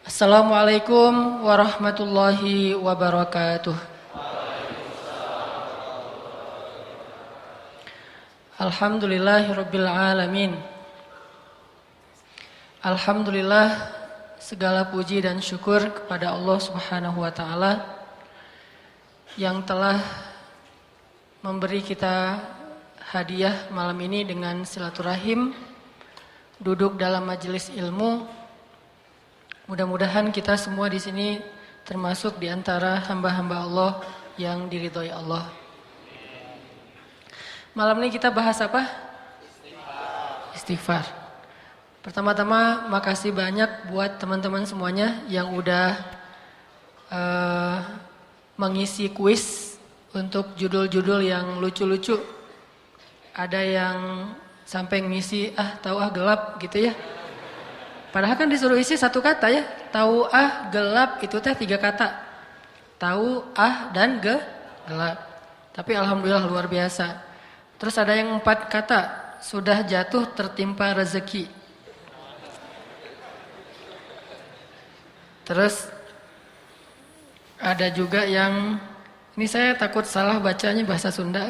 Assalamualaikum warahmatullahi wabarakatuh. Alhamdulillahirabbil alamin. Alhamdulillah, segala puji dan syukur kepada Allah Subhanahu wa taala yang telah memberi kita hadiah malam ini dengan silaturahim, duduk dalam majelis ilmu. Mudah-mudahan kita semua di sini termasuk di antara hamba-hamba Allah yang diridhoi Allah. Malam ini kita bahas apa? Istighfar. Pertama-tama makasih banyak buat teman-teman semuanya yang udah mengisi kuis untuk judul-judul yang lucu-lucu. Ada yang sampai ngisi tahu gelap gitu ya. Padahal kan disuruh isi satu kata ya. Tahu gelap itu teh 3 kata. Tahu dan gelap. Tapi alhamdulillah luar biasa. Terus ada yang 4 kata. Sudah jatuh tertimpa rezeki. Terus ada juga yang, ini saya takut salah bacanya bahasa Sunda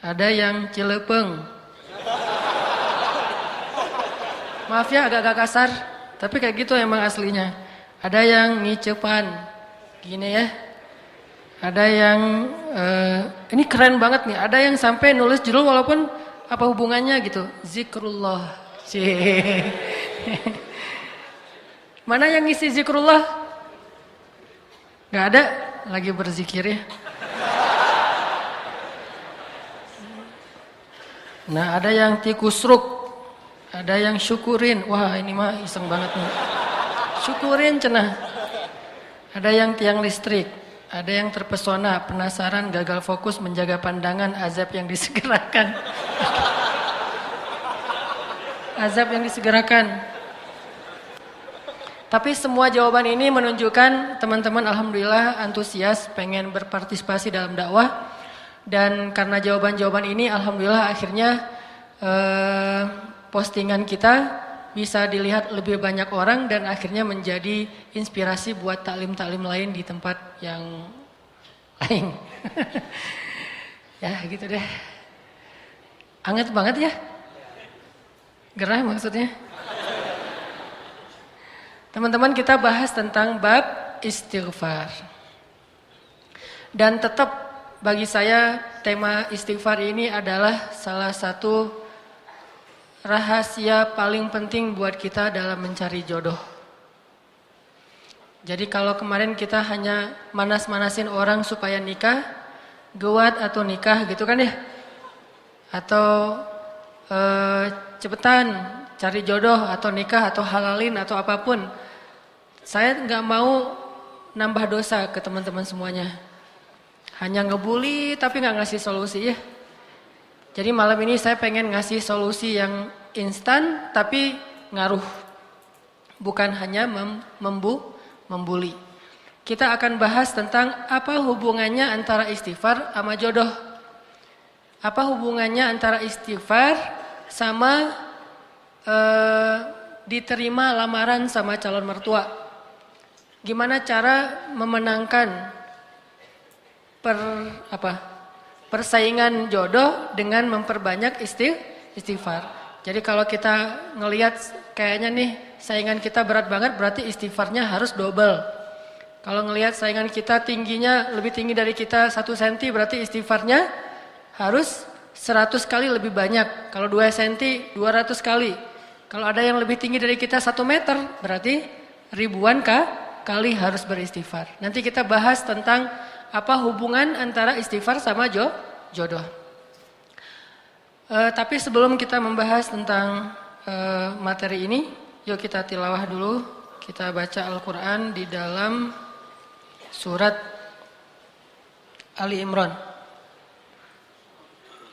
Ada yang cilepeng. Maaf ya agak-agak kasar, tapi kayak gitu emang aslinya. Ada yang ngicepan, gini ya. Ada yang, ini keren banget nih. Ada yang sampai nulis judul walaupun apa hubungannya gitu. Zikrullah. Mana yang ngisi zikrullah? Gak ada, lagi berzikir ya. Nah ada yang tikusruk. Ada yang syukurin, wah ini mah iseng banget nih. Syukurin cenah. Ada yang tiang listrik, ada yang terpesona, penasaran, gagal fokus, menjaga pandangan, azab yang disegerakan. Azab yang disegerakan. Tapi semua jawaban ini menunjukkan teman-teman alhamdulillah antusias pengen berpartisipasi dalam dakwah. Dan karena jawaban-jawaban ini alhamdulillah akhirnya postingan kita bisa dilihat lebih banyak orang dan akhirnya menjadi inspirasi buat taklim-taklim lain di tempat yang lain. Ya gitu deh. Anget banget ya. Gerah maksudnya. Teman-teman kita bahas tentang bab istighfar. Dan tetap bagi saya tema istighfar ini adalah salah satu rahasia paling penting buat kita dalam mencari jodoh. Jadi kalau kemarin kita hanya manas-manasin orang supaya nikah, gewat atau nikah gitu kan ya. Atau cepetan cari jodoh atau nikah atau halalin atau apapun. Saya nggak mau nambah dosa ke teman-teman semuanya. Hanya ngebully tapi nggak ngasih solusi ya. Jadi malam ini saya pengen ngasih solusi yang instan tapi ngaruh. Bukan hanya membuli. Kita akan bahas tentang apa hubungannya antara istighfar sama jodoh. Apa hubungannya antara istighfar sama diterima lamaran sama calon mertua. Gimana cara memenangkan persaingan jodoh dengan memperbanyak istighfar. Jadi kalau kita ngelihat kayaknya nih saingan kita berat banget berarti istighfarnya harus double. Kalau ngelihat saingan kita tingginya lebih tinggi dari kita 1 cm berarti istighfarnya harus 100 kali lebih banyak. Kalau 2 cm 200 kali. Kalau ada yang lebih tinggi dari kita 1 meter berarti ribuan kali harus beristighfar. Nanti kita bahas tentang apa hubungan antara istighfar sama jodoh. Tapi sebelum kita membahas tentang materi ini, yuk kita tilawah dulu. Kita baca Al-Quran di dalam surat Ali Imran.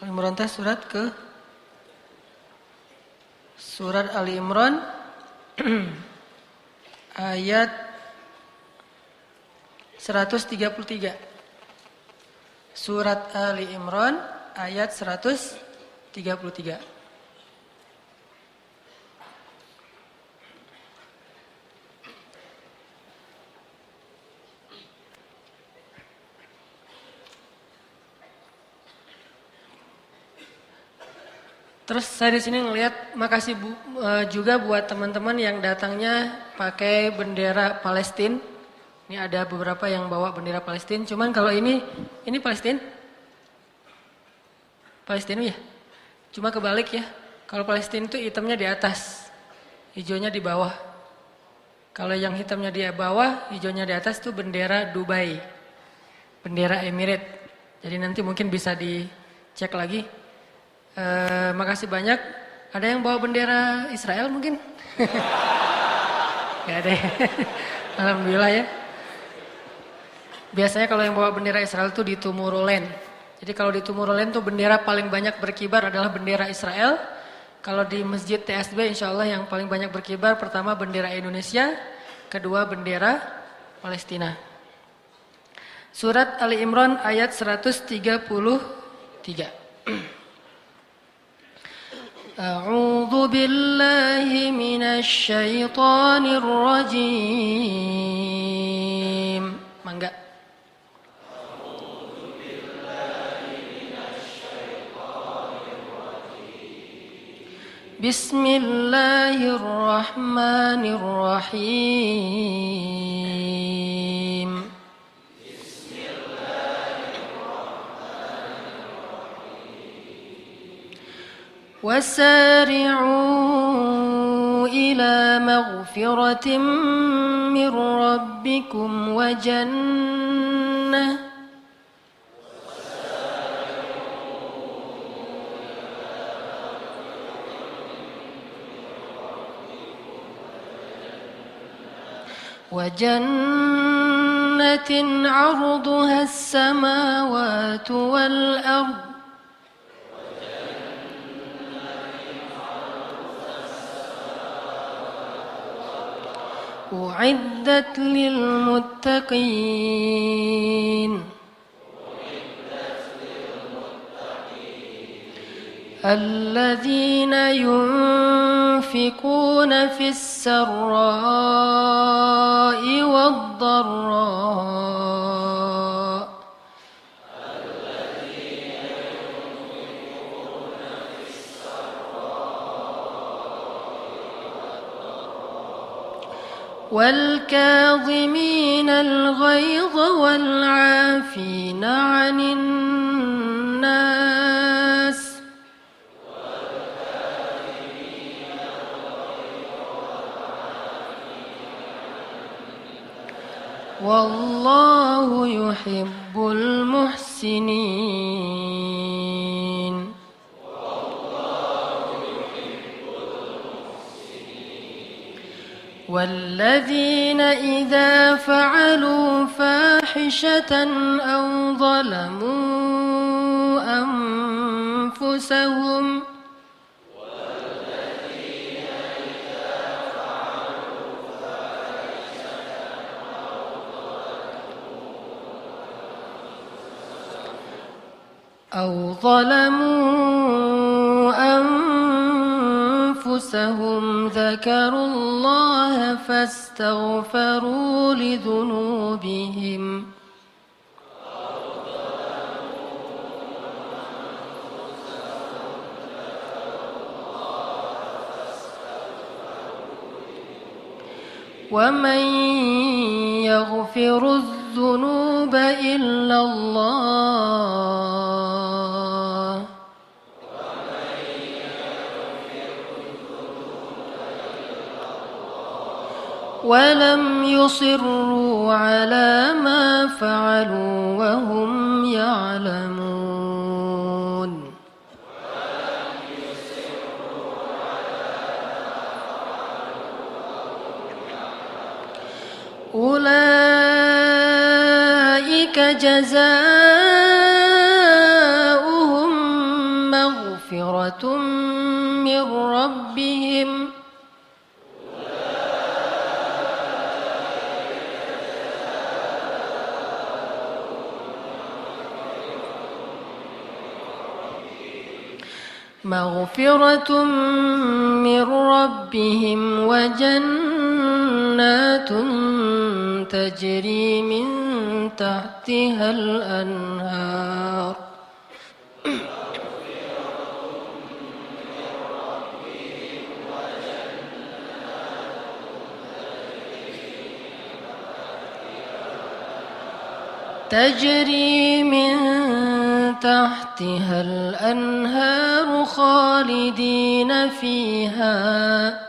Ali Imran teh surat Ali Imran ayat 133. Surat Ali Imran ayat 133. Terus saya di sini ngelihat makasih juga buat teman-teman yang datangnya pakai bendera Palestina. Ini ada beberapa yang bawa bendera Palestina. Cuman kalau ini Palestina? Palestina ya? Cuma kebalik ya. Kalau Palestina itu hitamnya di atas, hijaunya di bawah. Kalau yang hitamnya di bawah, hijaunya di atas itu bendera Dubai. Bendera Emirat. Jadi nanti mungkin bisa dicek lagi. Makasih banyak. Ada yang bawa bendera Israel mungkin? Gak ada ya. Alhamdulillah ya. Biasanya kalau yang bawa bendera Israel itu di Tomorrowland. Jadi kalau di Tomorrowland tuh bendera paling banyak berkibar adalah bendera Israel. Kalau di Masjid TSB insya Allah yang paling banyak berkibar pertama bendera Indonesia, kedua bendera Palestina. Surat Ali Imran ayat 133. A'udzu billahi minasy syaithanir rajim. Mangga. Bismillahirrahmanirrahim. وسارعوا إلى مغفرة من ربكم وجنة عرضها السماوات والأرض أعدت للمتقين الذين ينفقون في السراء والضراء والكاظمين الغيظ والعافين عن الناس والله يحب المحسنين والذين إذا فعلوا فاحشة أو ظلموا أنفسهم ذكروا الله فاستغفروا لذنوبهم ومن يغفر الذنوب إلا الله ولم يصروا على ما فعلوا وهم يعلمون أولئك جزاؤهم مغفرة من ربهم وجنات تجري من تحتها الأنهار تجري من تحتها الأنهار خالدين فيها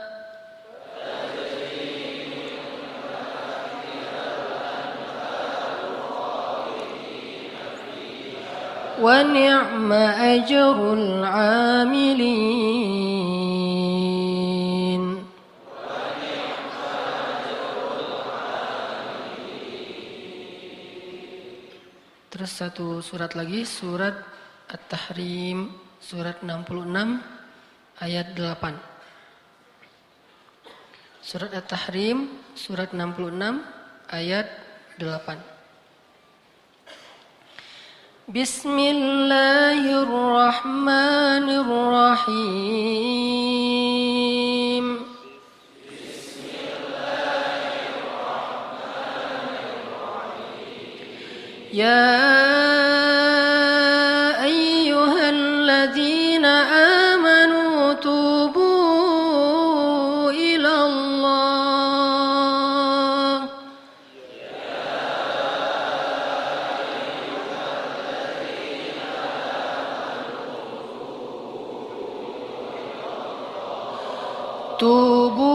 ونعم أجر العاملين. Terus satu surat lagi, surat At-Tahrim, surat 66 ayat 8. Surat At-Tahrim, surat 66 ayat 8. Bismillahirrahmanirrahim. Ya ayyuhalladzina amanu tubu ila Allah. Tubu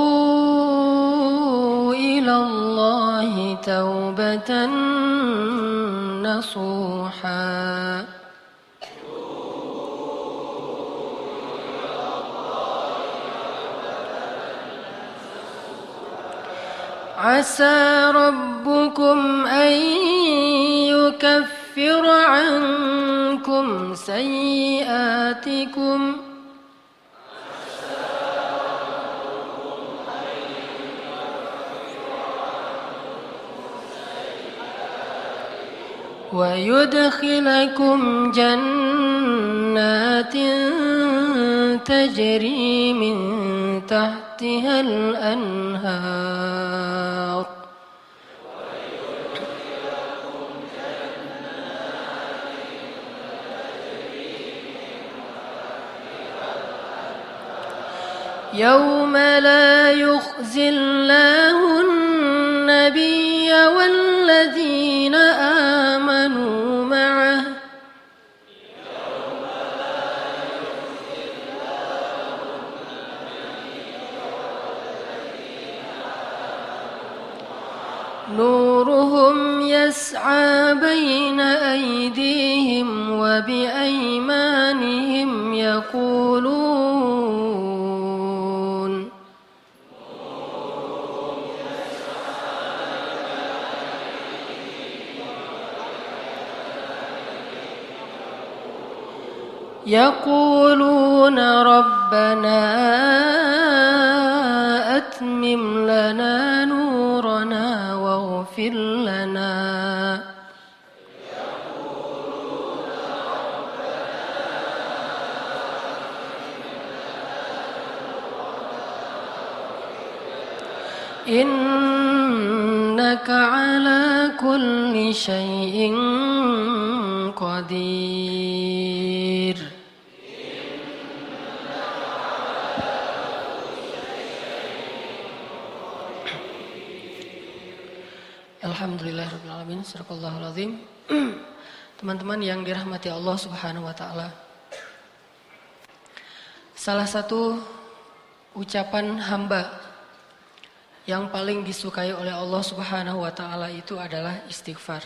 ila Allah taubatan nasuha. Asa rabbukum an yukaffira ankum sayyiatikum wa yudkhilakum jannatin tajri min tahtiha al-anhar yawma la yukhzillahu an-nabiyya walladzina amanu ma'ah nuruhum yas'a baina aydihim wa biaymanihim yaqulun rabbana atmim lana nurana waghfir lana innaka ala kulli syai'in qadir. Alhamdulillahirabbil alamin. Sadaqallahul azim. Teman-teman yang dirahmati Allah Subhanahu wa taala. Salah satu ucapan hamba yang paling disukai oleh Allah Subhanahu wa taala itu adalah istighfar.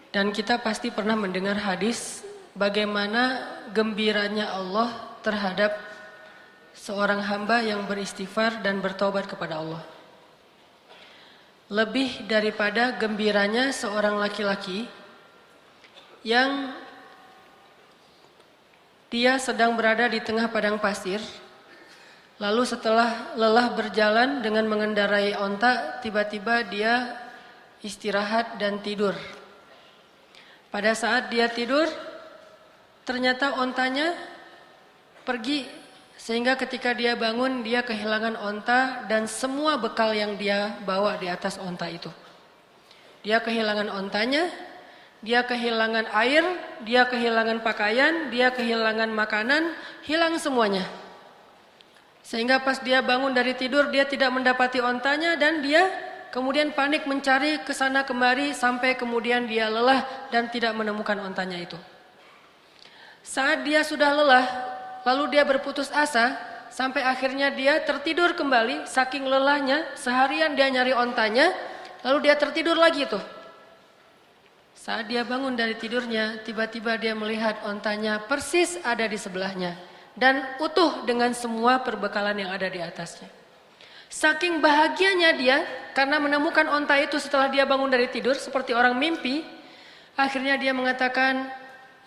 Dan kita pasti pernah mendengar hadis bagaimana gembiranya Allah terhadap seorang hamba yang beristighfar dan bertobat kepada Allah. Lebih daripada gembiranya seorang laki-laki yang dia sedang berada di tengah padang pasir, lalu setelah lelah berjalan dengan mengendarai onta, tiba-tiba dia istirahat dan tidur. Pada saat dia tidur, ternyata ontanya pergi. Sehingga ketika dia bangun, dia kehilangan onta dan semua bekal yang dia bawa di atas onta itu. Dia kehilangan ontanya, dia kehilangan air, dia kehilangan pakaian, dia kehilangan makanan, hilang semuanya. Sehingga pas dia bangun dari tidur, dia tidak mendapati ontanya dan dia kemudian panik mencari ke sana kemari sampai kemudian dia lelah dan tidak menemukan ontanya itu. Saat dia sudah lelah, lalu dia berputus asa, sampai akhirnya dia tertidur kembali, saking lelahnya, seharian dia nyari ontanya, lalu dia tertidur lagi tuh. Saat dia bangun dari tidurnya, tiba-tiba dia melihat ontanya persis ada di sebelahnya. Dan utuh dengan semua perbekalan yang ada di atasnya. Saking bahagianya dia, karena menemukan onta itu setelah dia bangun dari tidur, seperti orang mimpi, akhirnya dia mengatakan,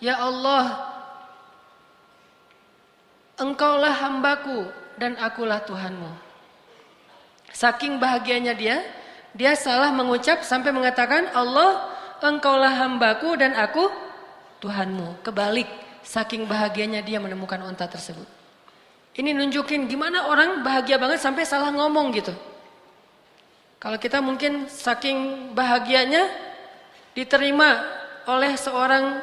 "Ya Allah, Engkaulah hambaku dan akulah Tuhanmu." Saking bahagianya dia salah mengucap sampai mengatakan, "Allah, Engkaulah hambaku dan aku Tuhanmu." Kebalik, saking bahagianya dia menemukan onta tersebut. Ini nunjukin gimana orang bahagia banget sampai salah ngomong gitu. Kalau kita mungkin saking bahagianya diterima oleh seorang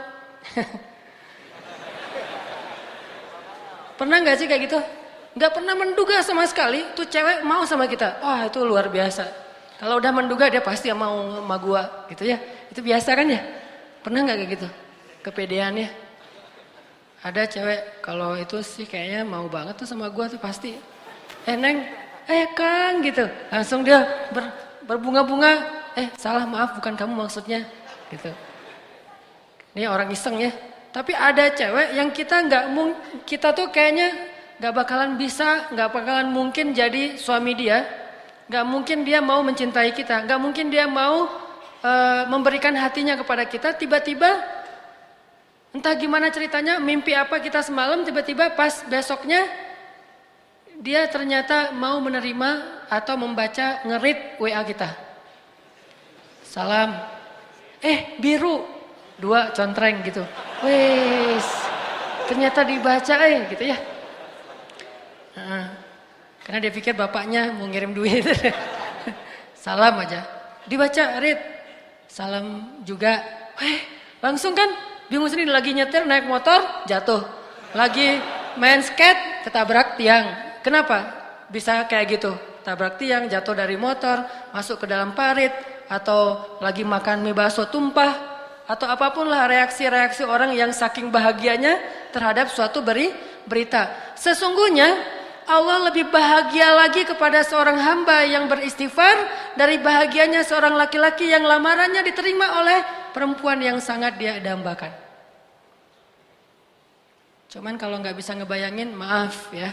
pernah gak sih kayak gitu? Gak pernah menduga sama sekali tuh cewek mau sama kita. Wah, itu luar biasa. Kalau udah menduga dia pasti mau sama gua gitu ya. Itu biasa kan ya? Pernah gak kayak gitu? Kepedeannya. Ada cewek kalau itu sih kayaknya mau banget tuh sama gua tuh pasti. Neng, Kang gitu. Langsung dia berbunga-bunga. Salah, maaf, bukan kamu maksudnya gitu. Ini orang iseng ya. Tapi ada cewek yang kita tuh kayaknya nggak bakalan bisa, nggak bakalan mungkin jadi suami dia, nggak mungkin dia mau mencintai kita, nggak mungkin dia mau memberikan hatinya kepada kita. Tiba-tiba entah gimana ceritanya, mimpi apa kita semalam, tiba-tiba pas besoknya dia ternyata mau menerima atau membaca nge-read WA kita. Salam, biru 2 contreng gitu. Wes, ternyata dibaca gitu ya. Karena dia pikir bapaknya mau ngirim duit. Salam aja. Dibaca, read. Salam juga. Langsung kan bingung sendiri, lagi nyetir naik motor jatuh. Lagi main skate ketabrak tiang. Kenapa bisa kayak gitu? Tabrak tiang, jatuh dari motor, masuk ke dalam parit, atau lagi makan mie bakso tumpah. Atau apapun lah reaksi-reaksi orang yang saking bahagianya terhadap suatu berita. Sesungguhnya Allah lebih bahagia lagi kepada seorang hamba yang beristighfar dari bahagianya seorang laki-laki yang lamarannya diterima oleh perempuan yang sangat dia dambakan. Cuman kalau nggak bisa ngebayangin, maaf ya.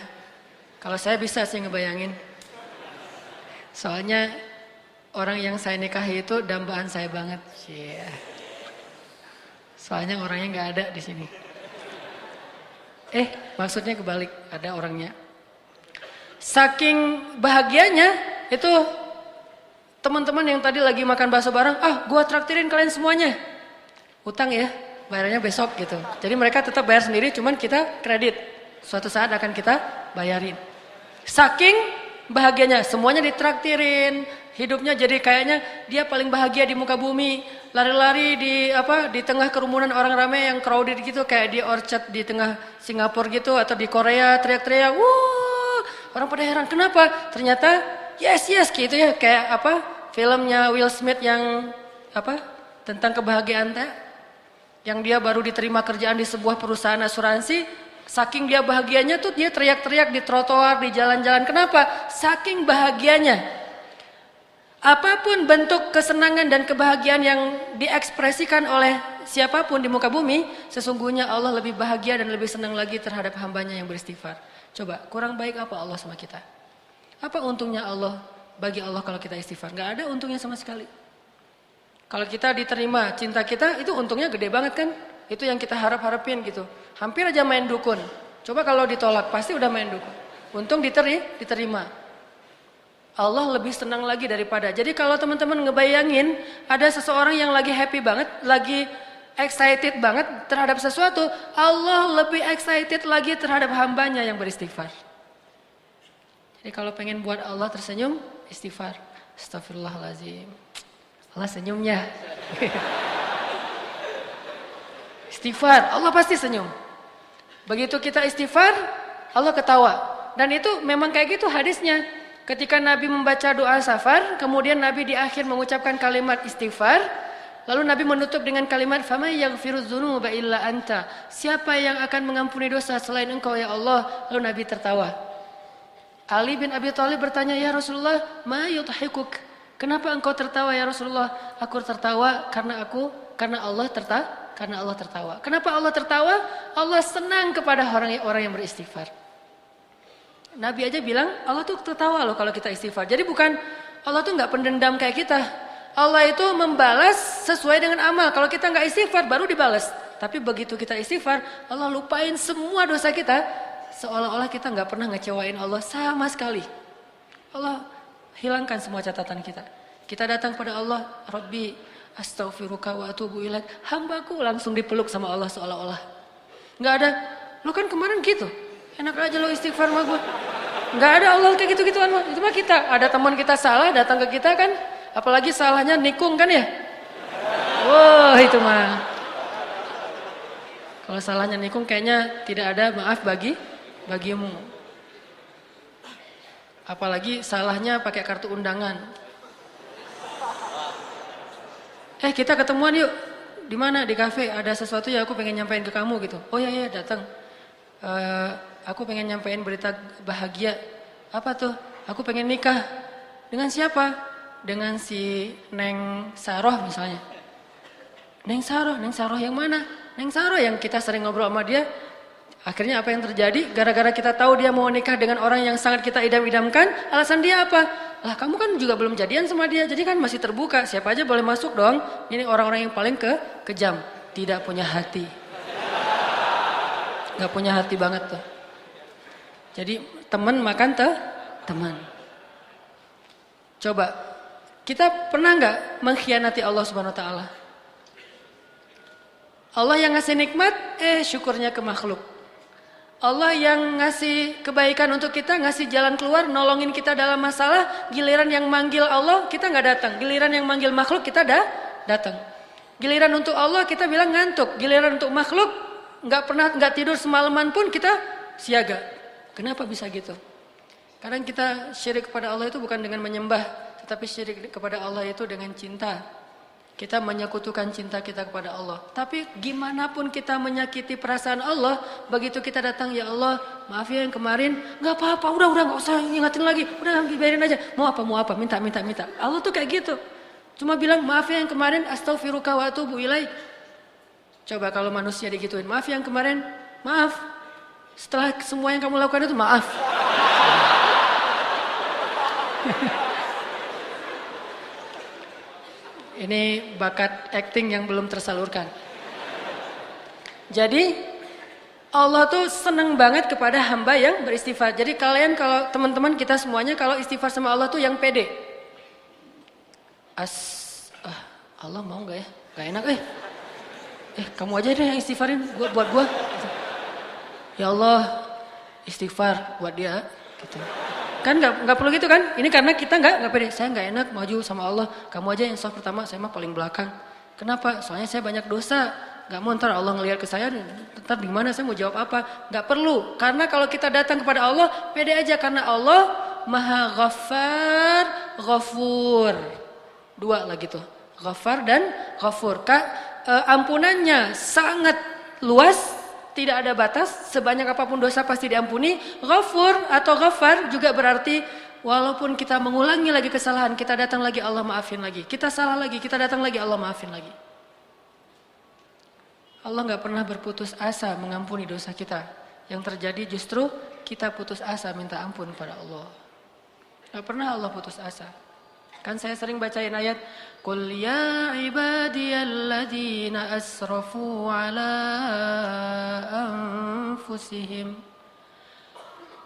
Kalau saya bisa sih ngebayangin. Soalnya orang yang saya nikahi itu dambaan saya banget. Soalnya orangnya nggak ada di sini. Maksudnya kebalik, ada orangnya. Saking bahagianya itu teman-teman yang tadi lagi makan bakso bareng, gua traktirin kalian semuanya. Utang ya, bayarnya besok gitu. Jadi mereka tetap bayar sendiri, cuman kita kredit. Suatu saat akan kita bayarin. Saking bahagianya, semuanya ditraktirin. Hidupnya jadi kayaknya dia paling bahagia di muka bumi. Lari-lari di tengah kerumunan orang ramai yang crowded gitu, kayak di Orchard di tengah Singapura gitu, atau di Korea teriak-teriak, "Wuh!" Orang pada heran, kenapa? Ternyata yes gitu ya, kayak filmnya Will Smith yang tentang kebahagiaan yang dia baru diterima kerjaan di sebuah perusahaan asuransi. Saking dia bahagianya tuh dia teriak-teriak di trotoar, di jalan-jalan. Kenapa? Saking bahagianya. Apapun bentuk kesenangan dan kebahagiaan yang diekspresikan oleh siapapun di muka bumi, sesungguhnya Allah lebih bahagia dan lebih senang lagi terhadap hambanya yang beristighfar. Coba, kurang baik apa Allah sama kita? Apa untungnya Allah bagi Allah kalau kita istighfar? Gak ada untungnya sama sekali. Kalau kita diterima cinta kita, itu untungnya gede banget kan? Itu yang kita harap-harapin gitu. Hampir aja main dukun. Coba kalau ditolak, pasti udah main dukun. Untung diterima. Allah lebih senang lagi daripada. Jadi kalau teman-teman ngebayangin ada seseorang yang lagi happy banget, lagi excited banget terhadap sesuatu, Allah lebih excited lagi terhadap hambanya yang beristighfar. Jadi kalau pengen buat Allah tersenyum, istighfar. Astagfirullahaladzim. Allah senyumnya. Istighfar, Allah pasti senyum. Begitu kita istighfar, Allah ketawa. Dan itu memang kayak gitu hadisnya. ketika Nabi membaca doa safar, kemudian Nabi di akhir mengucapkan kalimat istighfar, lalu Nabi menutup dengan kalimat famay yaghfirudz dzunuba illa anta. Siapa yang akan mengampuni dosa selain Engkau ya Allah? Lalu Nabi tertawa. Ali bin Abi Thalib bertanya, "Ya Rasulullah, ma yudhikuk?" Kenapa engkau tertawa ya Rasulullah? Aku tertawa karena Allah tertawa. Kenapa Allah tertawa? Allah senang kepada orang yang beristighfar. Nabi aja bilang Allah tuh tertawa loh kalau kita istighfar. Jadi bukan Allah tuh nggak pendendam kayak kita. Allah itu membalas sesuai dengan amal. Kalau kita nggak istighfar baru dibalas. Tapi begitu kita istighfar, Allah lupain semua dosa kita. Seolah-olah kita nggak pernah ngecewain Allah sama sekali. Allah hilangkan semua catatan kita. Kita datang pada Allah, Rabbi astaghfiruka wa atubu ilaik. Hambaku langsung dipeluk sama Allah seolah-olah. Nggak ada, lu kan kemarin gitu. Enak aja lo istighfar sama gue. Nggak ada Allah kayak gitu-gituan. Itu mah kita. Ada teman kita salah datang ke kita kan. Apalagi salahnya nikung kan ya. Wah itu mah. Kalau salahnya nikung kayaknya tidak ada maaf bagimu. Apalagi salahnya pakai kartu undangan. Kita ketemuan yuk. Di mana? Di kafe. Ada sesuatu yang aku pengen nyampein ke kamu gitu. Oh iya datang. Aku pengen nyampein berita bahagia. Apa tuh? Aku pengen nikah. Dengan siapa? Dengan si Neng Saroh misalnya. Neng Saroh yang mana? Neng Saroh yang kita sering ngobrol sama dia. Akhirnya apa yang terjadi? Gara-gara kita tahu dia mau nikah dengan orang yang sangat kita idam-idamkan. Alasan dia apa? Lah kamu kan juga belum jadian sama dia. Jadi kan masih terbuka. Siapa aja boleh masuk dong. Ini orang-orang yang paling kejam. Tidak punya hati. Gak punya hati banget tuh. Jadi teman makan teman. Coba, kita pernah gak mengkhianati Allah Subhanahu Wa Taala? Allah yang ngasih nikmat, syukurnya ke makhluk. Allah yang ngasih kebaikan untuk kita, ngasih jalan keluar, nolongin kita dalam masalah, giliran yang manggil Allah kita gak datang. Giliran yang manggil makhluk kita datang. Giliran untuk Allah kita bilang ngantuk. Giliran untuk makhluk nggak tidur semalaman pun kita siaga. Kenapa bisa gitu? Kadang kita syirik kepada Allah itu bukan dengan menyembah, tetapi syirik kepada Allah itu dengan cinta. Kita menyekutukan cinta kita kepada Allah. Tapi gimana pun kita menyakiti perasaan Allah, begitu kita datang, ya Allah, maaf ya yang kemarin, nggak apa-apa, udah nggak usah ingatin lagi, udah biarin aja. Mau apa, minta. Allah tuh kayak gitu. Cuma bilang maaf ya yang kemarin, astaghfiruka wa atubu ilaik. Coba kalau manusia digituin, maaf yang kemarin, maaf. Setelah semua yang kamu lakukan itu maaf. Ini bakat acting yang belum tersalurkan. Jadi Allah tuh seneng banget kepada hamba yang beristighfar. Jadi kalian kalau teman-teman kita semuanya kalau istighfar sama Allah tuh yang pede. Allah mau nggak ya? Gak enak kamu aja deh yang istighfarin buat gua. Ya Allah istighfar buat dia gitu. Kan nggak perlu gitu kan? Ini karena kita nggak pede. Saya nggak enak maju sama Allah. Kamu aja yang soft pertama, saya mah paling belakang. Kenapa? Soalnya saya banyak dosa. Nggak mau ntar Allah ngelihat ke saya, ntar gimana saya mau jawab apa? Nggak perlu. Karena kalau kita datang kepada Allah, pede aja karena Allah Maha Ghaffar, Ghafur. Dua lagi tuh. Ghaffar dan Ghafur. Ampunannya sangat luas. Tidak ada batas, sebanyak apapun dosa pasti diampuni. Ghafur atau Ghaffar juga berarti walaupun kita mengulangi lagi kesalahan, kita datang lagi Allah maafin lagi. Kita salah lagi, kita datang lagi Allah maafin lagi. Allah gak pernah berputus asa mengampuni dosa kita. Yang terjadi justru kita putus asa minta ampun kepada Allah. Gak pernah Allah putus asa. Kan saya sering bacain ayat Qul ya ibadiyalladzina asrafu ala anfusihim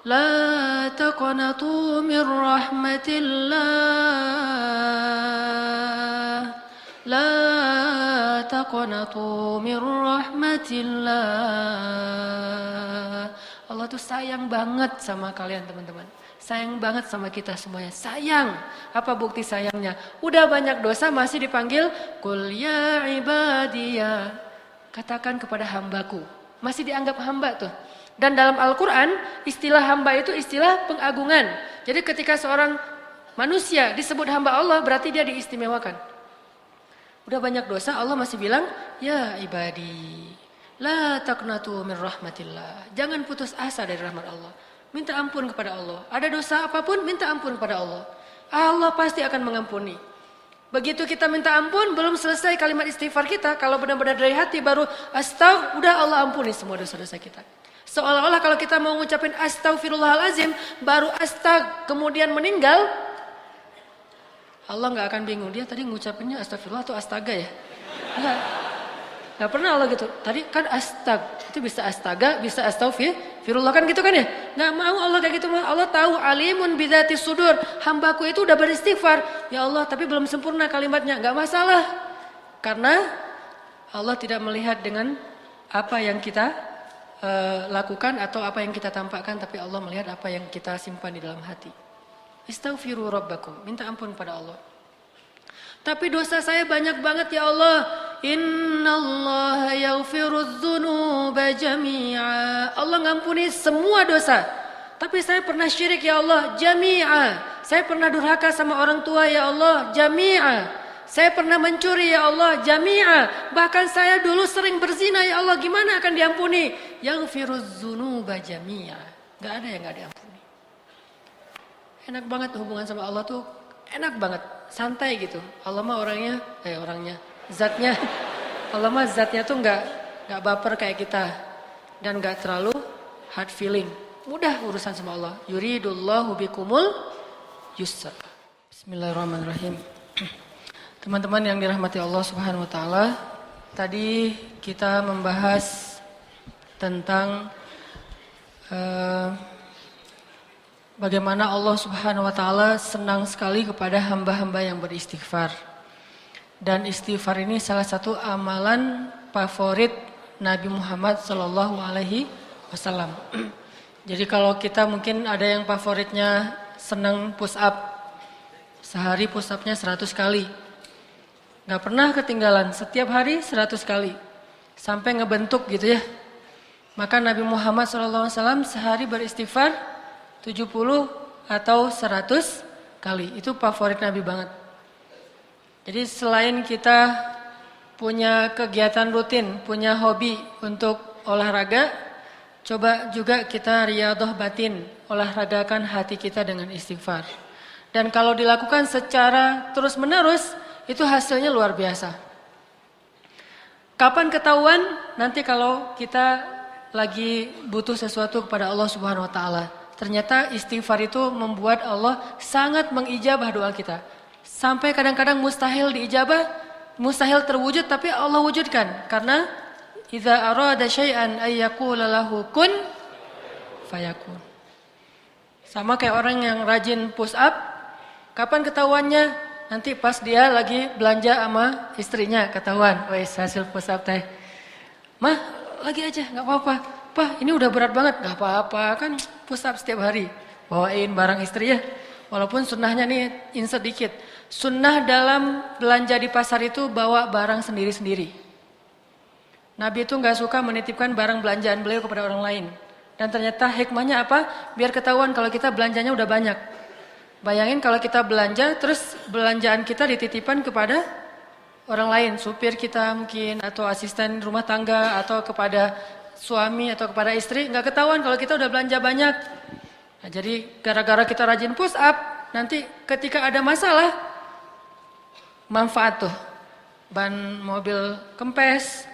La taqnatu min rahmatillah La taqnatu min rahmatillah Allah tuh sayang banget sama kalian teman-teman. Sayang banget sama kita semuanya. Sayang. Apa bukti sayangnya? Udah banyak dosa masih dipanggil Qul ya ibadiyah. Katakan kepada hambaku. Masih dianggap hamba tuh. Dan dalam Al-Quran istilah hamba itu istilah pengagungan. Jadi ketika seorang manusia disebut hamba Allah berarti dia diistimewakan. Udah banyak dosa Allah masih bilang, ya ibadi, la taqnatu min rahmatillah. Jangan putus asa dari rahmat Allah. Minta ampun kepada Allah. Ada dosa apapun minta ampun kepada Allah. Allah pasti akan mengampuni. Begitu kita minta ampun, belum selesai kalimat istighfar kita, kalau benar-benar dari hati baru astagfirullah, udah Allah ampuni semua dosa-dosa kita. Seolah-olah kalau kita mau ngucapin astagfirullahalazim, baru kemudian meninggal, Allah nggak akan bingung, dia tadi ngucapinnya astagfirullah atau astaga ya? Nggak pernah Allah gitu. Tadi kan itu bisa astaga, bisa astagfirullah kan gitu kan ya? Nggak mau Allah kayak gitu. Allah tahu alimun bidzati sudur. Hambaku itu udah beristighfar. Ya Allah, tapi belum sempurna kalimatnya. Nggak masalah. Karena Allah tidak melihat dengan apa yang kita lakukan atau apa yang kita tampakkan, tapi Allah melihat apa yang kita simpan di dalam hati. Istaghfiru rabbakum. Minta ampun kepada Allah. Tapi dosa saya banyak banget ya Allah. Innallaha yaghfirudz dzunuba jami'a. Allah ngampuni semua dosa. Tapi saya pernah syirik ya Allah, jami'a. Saya pernah durhaka sama orang tua ya Allah, jami'a. Saya pernah mencuri ya Allah, jami'a. Bahkan saya dulu sering berzina ya Allah, gimana akan diampuni? Yaghfirudz dzunuba jami'a. Enggak ada yang enggak diampuni. Enak banget hubungan sama Allah tuh, enak banget. Santai gitu. Allah mah zatnya. Allah mah zatnya tuh nggak baper kayak kita dan nggak terlalu hard feeling. Mudah urusan sama Allah. Yuridullahu bikumul yusra. Bismillahirrahmanirrahim. Teman-teman yang dirahmati Allah Subhanahu wa taala, tadi kita membahas tentang bagaimana Allah Subhanahu wa taala senang sekali kepada hamba-hamba yang beristighfar. Dan istighfar ini salah satu amalan favorit Nabi Muhammad sallallahu alaihi wasallam. Jadi kalau kita mungkin ada yang favoritnya senang push up. Sehari push up-nya 100 kali. Gak pernah ketinggalan, setiap hari 100 kali. Sampai ngebentuk gitu ya. Maka Nabi Muhammad sallallahu alaihi wasallam sehari beristighfar 70 atau 100 kali. Itu favorit Nabi banget. Jadi selain kita punya kegiatan rutin, punya hobi untuk olahraga, coba juga kita riyadhah batin, olahragakan hati kita dengan istighfar. Dan kalau dilakukan secara terus-menerus, itu hasilnya luar biasa. Kapan ketahuan? Nanti kalau kita lagi butuh sesuatu kepada Allah Subhanahu wa taala. Ternyata istighfar itu membuat Allah sangat mengijabah doa kita. Sampai kadang-kadang mustahil diijabah, mustahil terwujud tapi Allah wujudkan. Karena idza arada syai'an ay yaqula lahu kun fayakun. Sama kayak orang yang rajin push up, kapan ketahuannya? Nanti pas dia lagi belanja sama istrinya ketahuan, wes hasil push up teh. Mah, lagi aja enggak apa-apa. Pak, ini udah berat banget, enggak apa-apa kan push up setiap hari. Bawain barang istri ya. Walaupun sunnahnya nih insert dikit. Sunnah dalam belanja di pasar itu bawa barang sendiri-sendiri. Nabi itu enggak suka menitipkan barang belanjaan beliau kepada orang lain. Dan ternyata hikmahnya apa? Biar ketahuan kalau kita belanjanya udah banyak. Bayangin kalau kita belanja, terus belanjaan kita dititipkan kepada orang lain. Supir kita mungkin, atau asisten rumah tangga, atau kepada suami, atau kepada istri. Enggak ketahuan kalau kita udah belanja banyak. Nah, jadi gara-gara kita rajin push up, nanti ketika ada masalah, manfaat tuh. Ban mobil kempes,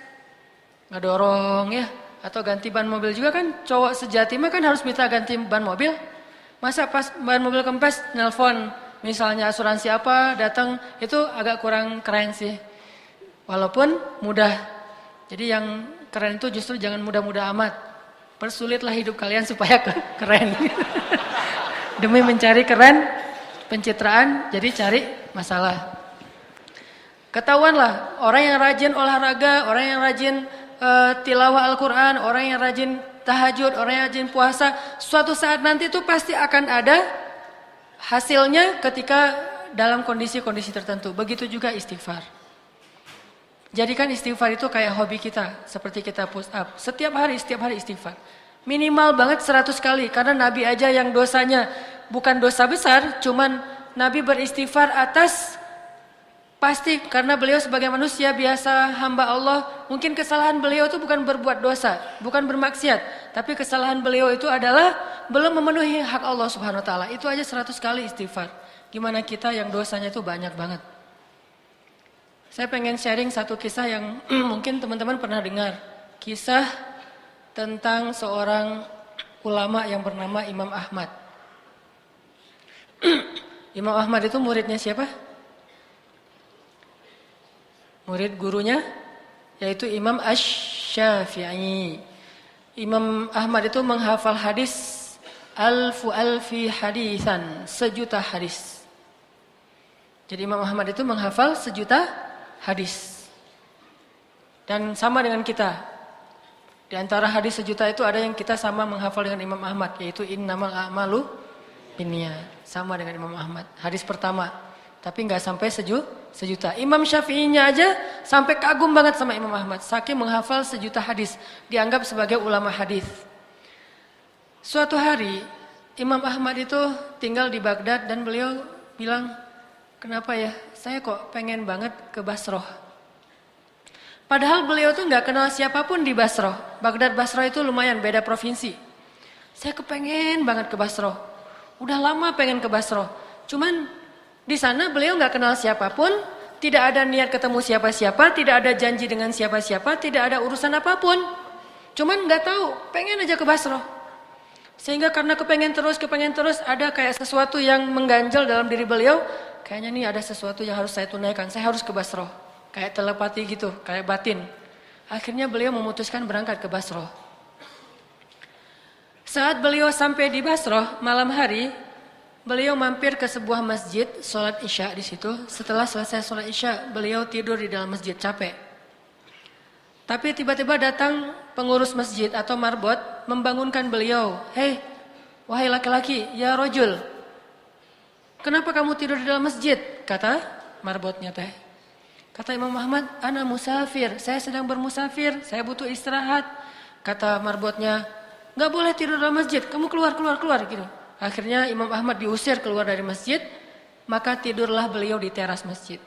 ngedorong ya. Atau ganti ban mobil juga kan, cowok sejati mah kan harus minta ganti ban mobil. Masa pas ban mobil kempes, nelpon misalnya asuransi apa, datang, itu agak kurang keren sih. Walaupun mudah. Jadi yang keren itu justru jangan mudah-mudah amat. Persulitlah hidup kalian supaya keren. Demi mencari keren, pencitraan, jadi cari masalah. Ketahuanlah orang yang rajin olahraga, orang yang rajin tilawah Al-Quran, orang yang rajin tahajud, orang yang rajin puasa, suatu saat nanti itu pasti akan ada hasilnya ketika dalam kondisi-kondisi tertentu. Begitu juga istighfar. Jadikan istighfar itu kayak hobi kita, seperti kita push up. Setiap hari istighfar. Minimal banget 100 kali, karena Nabi aja yang dosanya bukan dosa besar, cuman Nabi beristighfar atas pasti karena beliau sebagai manusia biasa hamba Allah, mungkin kesalahan beliau itu bukan berbuat dosa, bukan bermaksiat, tapi kesalahan beliau itu adalah belum memenuhi hak Allah Subhanahu wa taala. Itu aja 100 kali istighfar. Gimana kita yang dosanya itu banyak banget. Saya pengen sharing satu kisah yang mungkin teman-teman pernah dengar. Kisah tentang seorang ulama yang bernama Imam Ahmad. Imam Ahmad itu muridnya siapa? Murid gurunya yaitu Imam Asy-Syafi'i. Imam Ahmad itu menghafal hadis alfi hadisan, 1.000.000 hadis. Jadi Imam Ahmad itu menghafal 1.000.000 hadis. Dan sama dengan kita. Di antara hadis 1.000.000 itu ada yang kita sama menghafal dengan Imam Ahmad, yaitu innamal a'malu binniyat. Sama dengan Imam Ahmad. Hadis pertama. Tapi nggak sampai 1.000.000. Imam Syafi'inya aja sampai kagum banget sama Imam Ahmad. Saking menghafal 1.000.000 hadis. Dianggap sebagai ulama hadis. Suatu hari Imam Ahmad itu tinggal di Baghdad dan beliau bilang, kenapa ya saya kok pengen banget ke Basrah. Padahal beliau tuh nggak kenal siapapun di Basrah. Baghdad Basrah itu lumayan beda provinsi. Saya kepengen banget ke Basrah. Udah lama pengen ke Basrah. Cuman di sana beliau nggak kenal siapapun, tidak ada niat ketemu siapa-siapa, tidak ada janji dengan siapa-siapa, tidak ada urusan apapun. Cuman nggak tahu, pengen aja ke Basrah. Sehingga karena kepengen terus, ada kayak sesuatu yang mengganjal dalam diri beliau. Kayaknya nih ada sesuatu yang harus saya tunaikan, saya harus ke Basrah. Kayak telepati gitu, kayak batin. Akhirnya beliau memutuskan berangkat ke Basrah. Saat beliau sampai di Basrah malam hari, beliau mampir ke sebuah masjid, sholat isya di situ. Setelah selesai sholat isya, beliau tidur di dalam masjid, capek. Tapi tiba-tiba datang pengurus masjid atau marbot membangunkan beliau. Hei, wahai laki-laki, ya rojul. Kenapa kamu tidur di dalam masjid? Kata marbotnya teh. Kata Imam Ahmad, ana musafir, saya sedang bermusafir, saya butuh istirahat. Kata marbotnya, nggak boleh tidur dalam masjid, kamu keluar gitu. Akhirnya Imam Ahmad diusir keluar dari masjid, maka tidurlah beliau di teras masjid.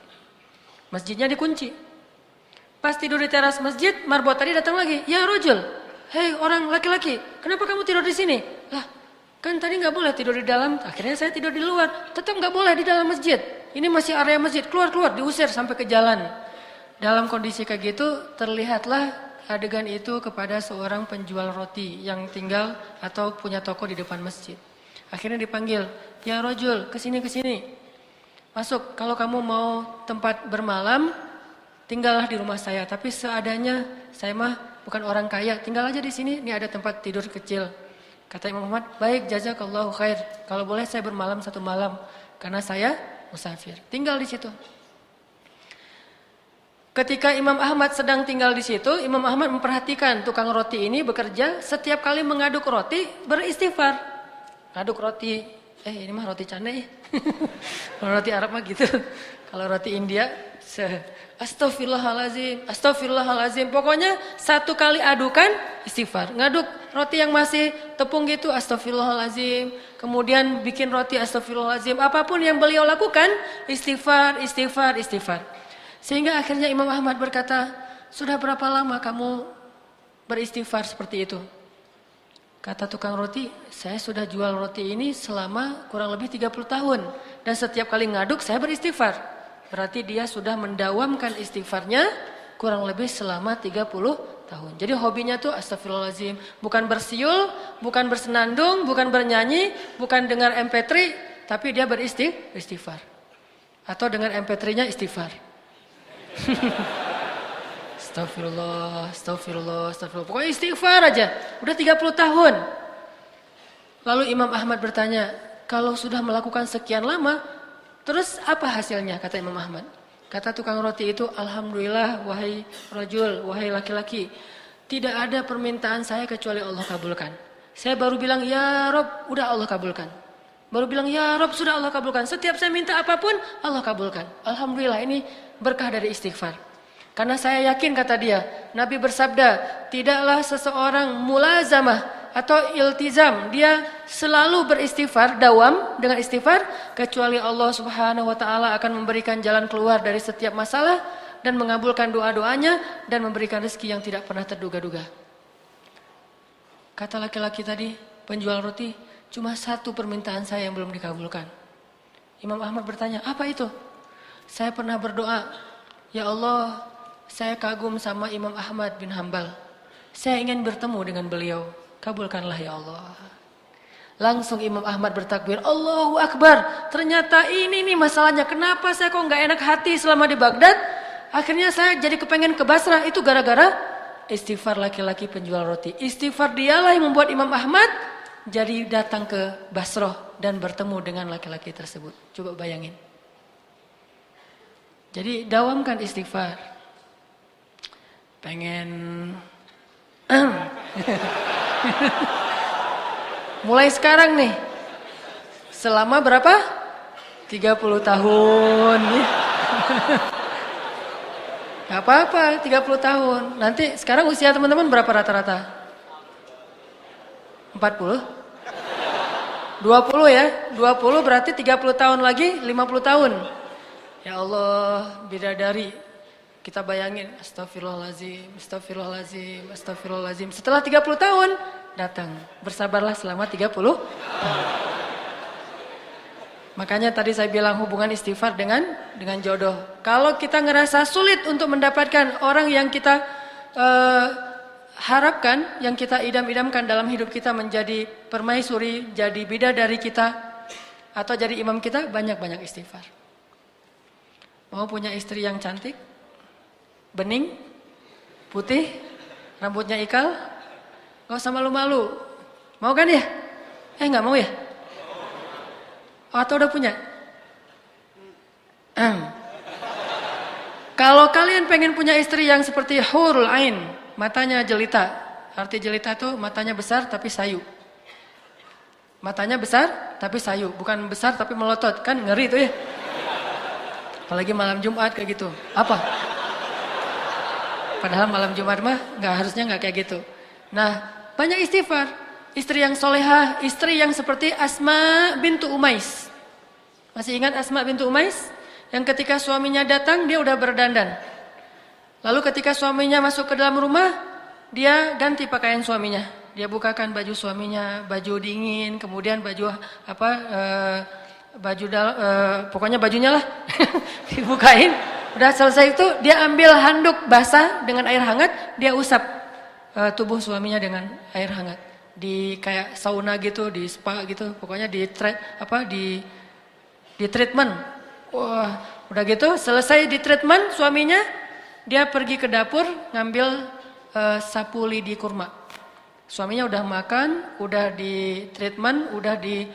Masjidnya dikunci. Pas tidur di teras masjid, marbot tadi datang lagi. Ya rojul, hei orang laki-laki, kenapa kamu tidur di sini? Lah, kan tadi nggak boleh tidur di dalam. Akhirnya saya tidur di luar. Tetap nggak boleh di dalam masjid. Ini masih area masjid. Keluar, diusir sampai ke jalan. Dalam kondisi kayak gitu, terlihatlah adegan itu kepada seorang penjual roti yang tinggal atau punya toko di depan masjid. Akhirnya dipanggil, ya rojul, kesini. Masuk, kalau kamu mau tempat bermalam, tinggallah di rumah saya. Tapi seadanya, saya mah bukan orang kaya, tinggal aja di sini. Ini ada tempat tidur kecil. Kata Imam Ahmad, baik, jazakallahu khair. Kalau boleh saya bermalam 1 malam, karena saya musafir. Tinggal di situ. Ketika Imam Ahmad sedang tinggal di situ, Imam Ahmad memperhatikan tukang roti ini bekerja, setiap kali mengaduk roti beristighfar. Ngaduk roti, ini mah roti canai. Kalau roti Arab mah gitu. Kalau roti India, astagfirullahalazim. Pokoknya 1 kali adukan istighfar. Ngaduk roti yang masih tepung gitu, astagfirullahalazim. Kemudian bikin roti, astagfirullahalazim. Apapun yang beliau lakukan, istighfar. Sehingga akhirnya Imam Ahmad berkata, sudah berapa lama kamu beristighfar seperti itu? Kata tukang roti, saya sudah jual roti ini selama kurang lebih 30 tahun. Dan setiap kali ngaduk saya beristighfar. Berarti dia sudah mendawamkan istighfarnya kurang lebih selama 30 tahun. Jadi hobinya tuh astagfirullahaladzim. Bukan bersiul, bukan bersenandung, bukan bernyanyi, bukan dengar MP3. Tapi dia beristighfar. Atau dengar MP3-nya istighfar. Astagfirullah. Pokoknya istighfar aja. Udah 30 tahun. Lalu Imam Ahmad bertanya, kalau sudah melakukan sekian lama, terus apa hasilnya? Kata Imam Ahmad. Kata tukang roti itu, alhamdulillah wahai rajul, wahai laki-laki. Tidak ada permintaan saya kecuali Allah kabulkan. Saya baru bilang, ya Rob, udah Allah kabulkan. Baru bilang, ya Rob, sudah Allah kabulkan. Setiap saya minta apapun, Allah kabulkan. Alhamdulillah, ini berkah dari istighfar. Karena saya yakin, kata dia, Nabi bersabda, tidaklah seseorang mulazamah atau iltizam, dia selalu beristighfar, dawam dengan istighfar, kecuali Allah Subhanahu wa taala akan memberikan jalan keluar dari setiap masalah dan mengabulkan doa-doanya dan memberikan rezeki yang tidak pernah terduga-duga. Kata laki-laki tadi, penjual roti, cuma satu permintaan saya yang belum dikabulkan. Imam Ahmad bertanya, apa itu? Saya pernah berdoa, ya Allah, saya kagum sama Imam Ahmad bin Hambal. Saya ingin bertemu dengan beliau. Kabulkanlah ya Allah. Langsung Imam Ahmad bertakbir, Allahu Akbar. Ternyata ini nih masalahnya. Kenapa saya kok nggak enak hati selama di Baghdad? Akhirnya saya jadi kepengen ke Basrah. Itu gara-gara istighfar laki-laki penjual roti. Istighfar dialah yang membuat Imam Ahmad jadi datang ke Basrah dan bertemu dengan laki-laki tersebut. Coba bayangin. Jadi dawamkan istighfar. Pengen mulai sekarang nih. Selama berapa? 30 tahun. Gak apa-apa 30 tahun. Nanti sekarang usia teman-teman berapa rata-rata? 40? 20 ya? 20 berarti 30 tahun lagi 50 tahun. Ya Allah, bidadari. Kita bayangin, astagfirullahaladzim, astagfirullahaladzim, astagfirullahaladzim. Setelah 30 tahun, datang. Bersabarlah selama 30 tahun. Makanya tadi saya bilang hubungan istighfar dengan jodoh. Kalau kita ngerasa sulit untuk mendapatkan orang yang kita harapkan, yang kita idam-idamkan dalam hidup kita menjadi permaisuri, jadi bidadari kita, atau jadi imam kita, banyak-banyak istighfar. Mau punya istri yang cantik? Bening, putih, rambutnya ikal, gak usah malu-malu. Mau kan ya? Gak mau ya? Atau udah punya? Kalau kalian pengen punya istri yang seperti hurul ain, matanya jelita. Arti jelita itu matanya besar tapi sayu. Matanya besar tapi sayu, bukan besar tapi melotot. Kan ngeri tuh ya. Apalagi malam Jumat kayak gitu. Apa? Padahal malam Jumat mah harusnya nggak kayak gitu. Nah, banyak istighfar. Istri yang solehah, istri yang seperti Asma bintu Umais. Masih ingat Asma bintu Umais? Yang ketika suaminya datang, dia udah berdandan. Lalu ketika suaminya masuk ke dalam rumah, dia ganti pakaian suaminya. Dia bukakan baju suaminya, baju dingin, kemudian baju pokoknya bajunya lah dibukain. Udah selesai itu dia ambil handuk basah dengan air hangat, dia usap tubuh suaminya dengan air hangat. Di kayak sauna gitu, di spa gitu, pokoknya di treatment. Wah, udah gitu selesai di treatment suaminya, dia pergi ke dapur ngambil sapu lidi kurma. Suaminya udah makan, udah di treatment, udah di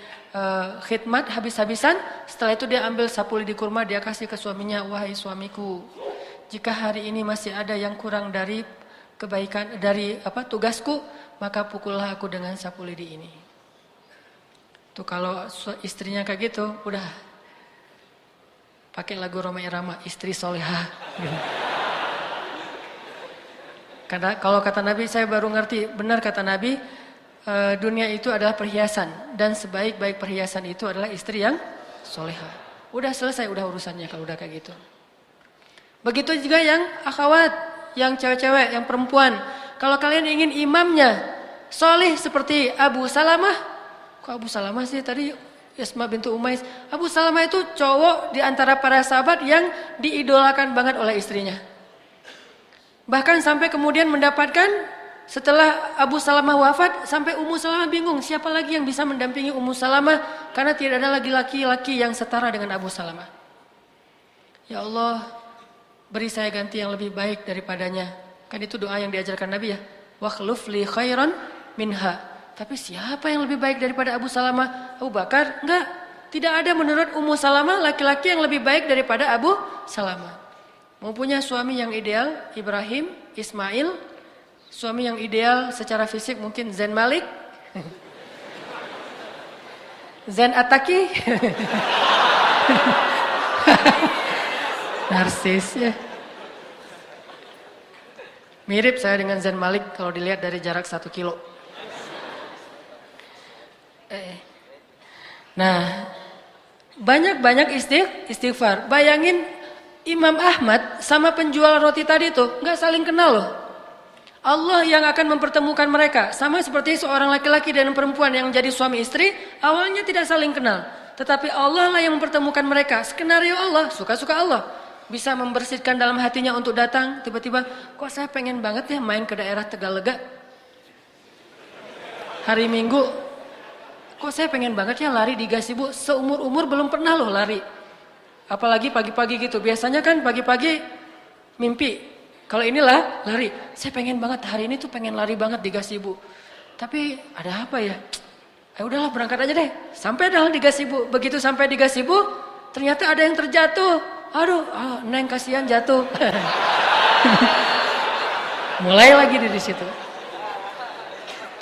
khidmat habis-habisan. Setelah itu dia ambil sapu lidi kurma, dia kasih ke suaminya, wahai suamiku, jika hari ini masih ada yang kurang dari kebaikan, dari tugasku, maka pukullah aku dengan sapu lidi ini. Tuh kalau istrinya kayak gitu, udah pakai lagu Roma Irama, istri solehah. Karena kalau kata Nabi, saya baru ngerti, benar kata Nabi, dunia itu adalah perhiasan dan sebaik-baik perhiasan itu adalah istri yang solehah. Udah selesai, udah urusannya kalau udah kayak gitu. Begitu juga yang akhwat, yang cewek-cewek, yang perempuan. Kalau kalian ingin imamnya soleh seperti Abu Salamah, kok Abu Salamah sih tadi Asma bintu Umais? Abu Salamah itu cowok di antara para sahabat yang diidolakan banget oleh istrinya. Bahkan sampai kemudian mendapatkan setelah Abu Salamah wafat, sampai Ummu Salamah bingung siapa lagi yang bisa mendampingi Ummu Salamah karena tidak ada lagi laki-laki yang setara dengan Abu Salamah. Ya Allah, beri saya ganti yang lebih baik daripadanya. Kan itu doa yang diajarkan Nabi ya. Wakhluf li khairan minha. Tapi siapa yang lebih baik daripada Abu Salamah? Abu Bakar? Enggak. Tidak ada menurut Ummu Salamah laki-laki yang lebih baik daripada Abu Salamah. Mau punya suami yang ideal, Ibrahim, Ismail. Suami yang ideal secara fisik mungkin Zain Malik. Zain Ataki. Narsis ya. Mirip saya dengan Zain Malik kalau dilihat dari jarak 1 kilo. Nah, banyak-banyak istighfar. Bayangin Imam Ahmad sama penjual roti tadi tuh nggak saling kenal loh. Allah yang akan mempertemukan mereka. Sama seperti seorang laki-laki dan perempuan yang jadi suami istri, awalnya tidak saling kenal. Tetapi Allah lah yang mempertemukan mereka. Skenario Allah, suka-suka Allah. Bisa membersihkan dalam hatinya untuk datang. Tiba-tiba, kok saya pengen banget ya main ke daerah Tegalega. Hari Minggu, kok saya pengen banget ya lari di Gasibu. Seumur-umur belum pernah loh lari. Apalagi pagi-pagi gitu. Biasanya kan pagi-pagi mimpi. Kalau inilah lari. Saya pengen banget hari ini tuh pengen lari banget di Gasibu. Tapi ada apa ya? Udahlah berangkat aja deh. Sampai dah di Gasibu. Begitu sampai di Gasibu, ternyata ada yang terjatuh. Aduh, Neng kasihan jatuh. Mulai lagi di situ.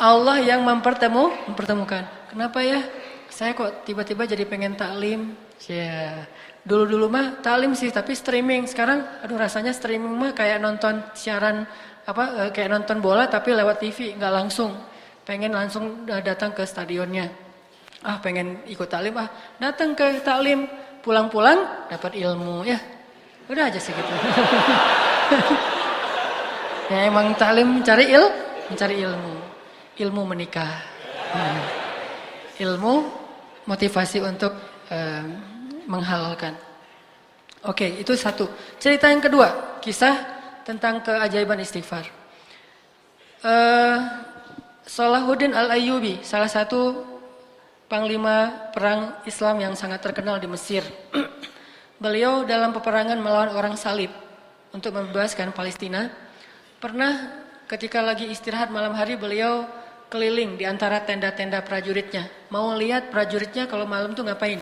Allah yang mempertemukan. Kenapa ya? Saya kok tiba-tiba jadi pengen taklim. Ya, dulu mah taklim sih, tapi streaming. Sekarang, aduh rasanya streaming mah kayak nonton siaran kayak nonton bola tapi lewat TV, nggak langsung. Pengen langsung datang ke stadionnya. Pengen ikut taklim, datang ke taklim, pulang-pulang dapat ilmu ya. Udah aja segitu. Ya emang taklim mencari ilmu. Ilmu menikah. Ilmu motivasi untuk menghalalkan. Oke, itu satu. Cerita yang kedua, kisah tentang keajaiban istighfar. Salahuddin Al-Ayyubi, salah satu panglima perang Islam yang sangat terkenal di Mesir. Beliau dalam peperangan melawan orang salib untuk membebaskan Palestina. Pernah ketika lagi istirahat malam hari beliau keliling di antara tenda-tenda prajuritnya. Mau lihat prajuritnya kalau malam tuh ngapain.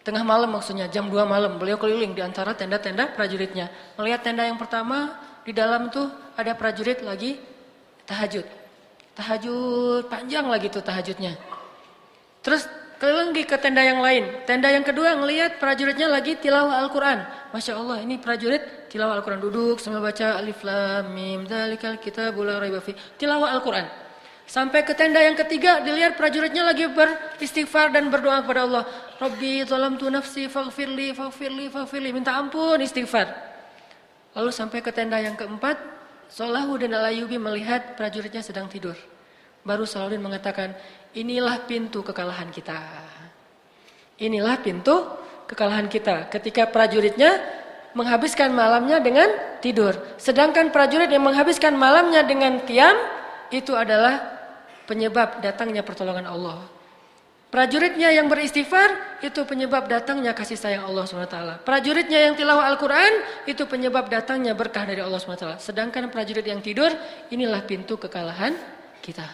Tengah malam maksudnya, jam 2 malam. Beliau keliling di antara tenda-tenda prajuritnya. Melihat tenda yang pertama, di dalam tuh ada prajurit lagi tahajud. Tahajud, panjang lagi tuh tahajudnya. Terus keliling ke tenda yang lain. Tenda yang kedua ngelihat prajuritnya lagi tilawah Al-Quran. Masya Allah, ini prajurit tilawah Al-Quran. Duduk sambil baca Alif Lam Mim Dzalikal Kitabul La Raiba Fiih. Tilawah Al-Quran. Sampai ke tenda yang ketiga, dilihat prajuritnya lagi beristighfar dan berdoa kepada Allah. Rabbi zalamtu nafsi faghfirli. Minta ampun, istighfar. Lalu sampai ke tenda yang keempat, Salahuddin Al-Ayyubi melihat prajuritnya sedang tidur. Baru Salahuddin mengatakan, inilah pintu kekalahan kita. Inilah pintu kekalahan kita. Ketika prajuritnya menghabiskan malamnya dengan tidur. Sedangkan prajurit yang menghabiskan malamnya dengan qiyam, itu adalah penyebab datangnya pertolongan Allah. Prajuritnya yang beristighfar, itu penyebab datangnya kasih sayang Allah SWT. Prajuritnya yang tilawah Al-Quran, itu penyebab datangnya berkah dari Allah SWT. Sedangkan prajurit yang tidur, inilah pintu kekalahan kita.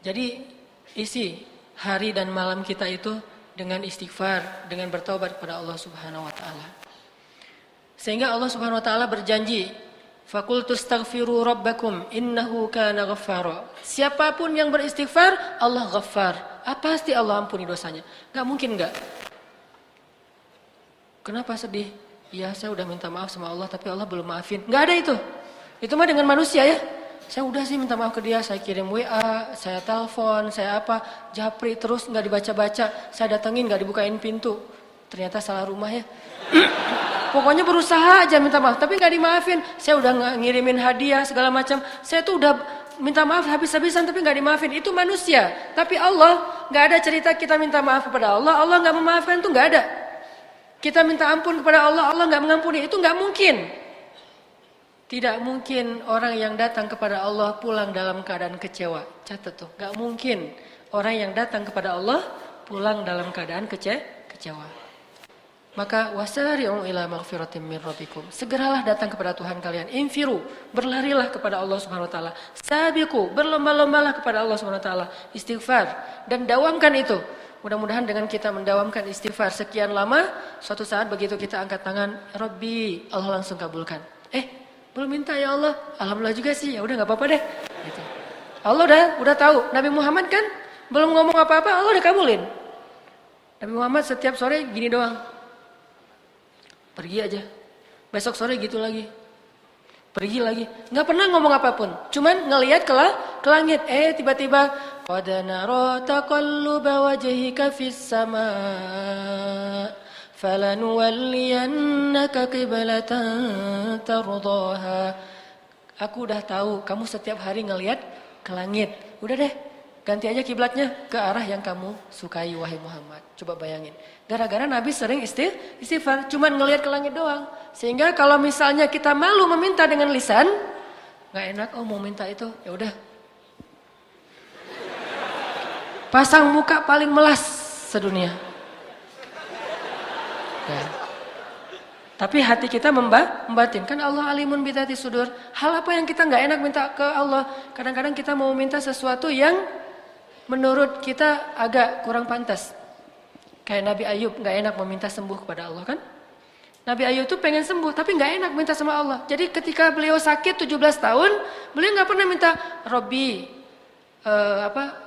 Jadi isi hari dan malam kita itu dengan istighfar, dengan bertaubat kepada Allah Subhanahu wa taala. Sehingga Allah Subhanahu wa taala berjanji, "Faqultu astaghfiru rabbakum innahu kana ghaffara." Siapapun yang beristighfar, Allah Ghaffar. Pasti Allah ampuni dosanya. Enggak mungkin enggak. Kenapa sedih? Ya, saya udah minta maaf sama Allah tapi Allah belum maafin. Enggak ada itu. Itu mah dengan manusia ya. Saya udah sih minta maaf ke dia, saya kirim WA, saya telepon, saya japri terus enggak dibaca-baca. Saya datengin enggak dibukain pintu. Ternyata salah rumah ya. Pokoknya berusaha aja minta maaf, tapi nggak dimaafin. Saya udah ngirimin hadiah segala macam. Saya tuh udah minta maaf habis-habisan, tapi nggak dimaafin. Itu manusia. Tapi Allah nggak ada cerita kita minta maaf kepada Allah, Allah nggak memaafkan, itu nggak ada. Kita minta ampun kepada Allah, Allah nggak mengampuni, itu nggak mungkin. Tidak mungkin orang yang datang kepada Allah pulang dalam keadaan kecewa. Catat tuh, nggak mungkin orang yang datang kepada Allah pulang dalam keadaan kecewa. Maka wasari'u ila maghfiratin min rabbikum. Segeralah datang kepada Tuhan kalian. Infiru, berlarilah kepada Allah Subhanahu wa taala. Sabiqu, berlomba-lombalah kepada Allah Subhanahu wa taala. Istighfar dan dawamkan itu. Mudah-mudahan dengan kita mendawamkan istighfar sekian lama, suatu saat begitu kita angkat tangan, Rabbi, Allah langsung kabulkan. Belum minta ya Allah. Alhamdulillah juga sih. Ya udah enggak apa-apa deh. Gitu. Allah udah tahu. Nabi Muhammad kan belum ngomong apa-apa, Allah udah kabulin. Nabi Muhammad setiap sore gini doang. Pergi aja. Besok sore gitu lagi. Pergi lagi. Nggak pernah ngomong apapun. Cuman ngelihat ke langit. Tiba-tiba قد نرى تقلب وجهك في السماء فلنولينك قبلة ترضاها. Aku udah tahu kamu setiap hari ngelihat ke langit. Udah deh, ganti aja kiblatnya ke arah yang kamu sukai wahai Muhammad. Coba bayangin. Gara-gara Nabi sering istighfar, cuman ngelihat ke langit doang. Sehingga kalau misalnya kita malu meminta dengan lisan, nggak enak, oh mau minta itu, ya udah. Pasang muka paling melas sedunia. Ya. Tapi hati kita membatin. Kan Allah alimun bidati sudur. Hal apa yang kita nggak enak minta ke Allah. Kadang-kadang kita mau minta sesuatu yang menurut kita agak kurang pantas. Kayak Nabi Ayub nggak enak meminta sembuh kepada Allah kan. Nabi Ayub tuh pengen sembuh tapi nggak enak minta sama Allah. Jadi ketika beliau sakit 17 tahun. Beliau nggak pernah minta Robbi.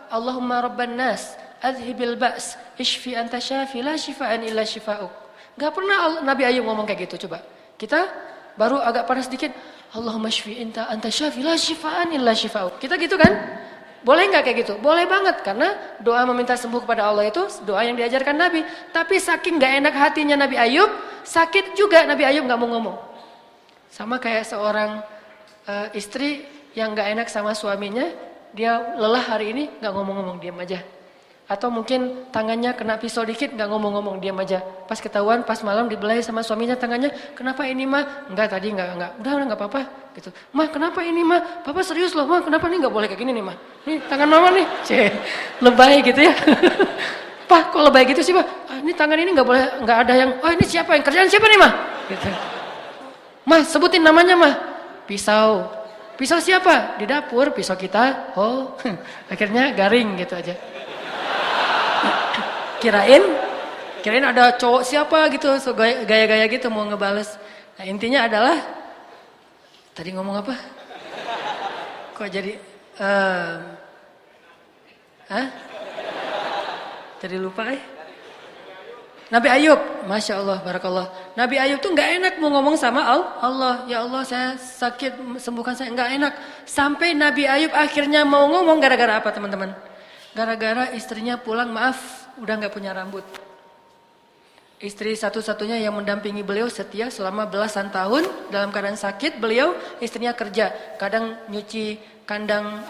Allahumma rabban nas. Adhibil ba's. Ishfi anta syafi la shifaan illa shifa'uk. Gak pernah Nabi Ayub ngomong kayak gitu, coba. Kita baru agak panas sedikit. Allahumma shfi anta syafi la shifaan illa shifa'uk. Kita gitu kan? Boleh gak kayak gitu? Boleh banget. Karena doa meminta sembuh kepada Allah itu doa yang diajarkan Nabi. Tapi saking gak enak hatinya Nabi Ayub, sakit juga Nabi Ayub gak mau ngomong. Sama kayak seorang istri yang gak enak sama suaminya. Dia lelah hari ini gak ngomong-ngomong, diam aja. Atau mungkin tangannya kena pisau dikit gak ngomong-ngomong, diam aja. Pas ketahuan pas malam dibelai sama suaminya tangannya, kenapa ini mah? Enggak tadi enggak. Udah enggak apa-apa gitu. Mah kenapa ini mah? Papa serius loh mah, kenapa nih enggak boleh kayak gini nih mah? Nih tangan mama nih. Lebay gitu ya. Pak kok lebay gitu sih Pak? Ini tangan ini enggak boleh, enggak ada yang, oh ini siapa yang kerjaan siapa nih mah? Gitu. Mah sebutin namanya mah. Pisau. Pisau siapa? Di dapur, pisau kita. Oh, akhirnya garing gitu aja. Kirain ada cowok siapa gitu, so gaya-gaya gitu mau ngebales. Nah, intinya adalah tadi ngomong apa? Kok jadi Jadi lupa Nabi Ayub, Masya Allah, Barakallah. Nabi Ayub tuh gak enak mau ngomong sama Allah. Ya Allah saya sakit, sembuhkan saya. Gak enak. Sampai Nabi Ayub akhirnya mau ngomong gara-gara apa teman-teman? Gara-gara istrinya pulang, maaf, udah gak punya rambut. Istri satu-satunya yang mendampingi beliau setia selama belasan tahun dalam keadaan sakit. Beliau istrinya kerja, kadang nyuci kandang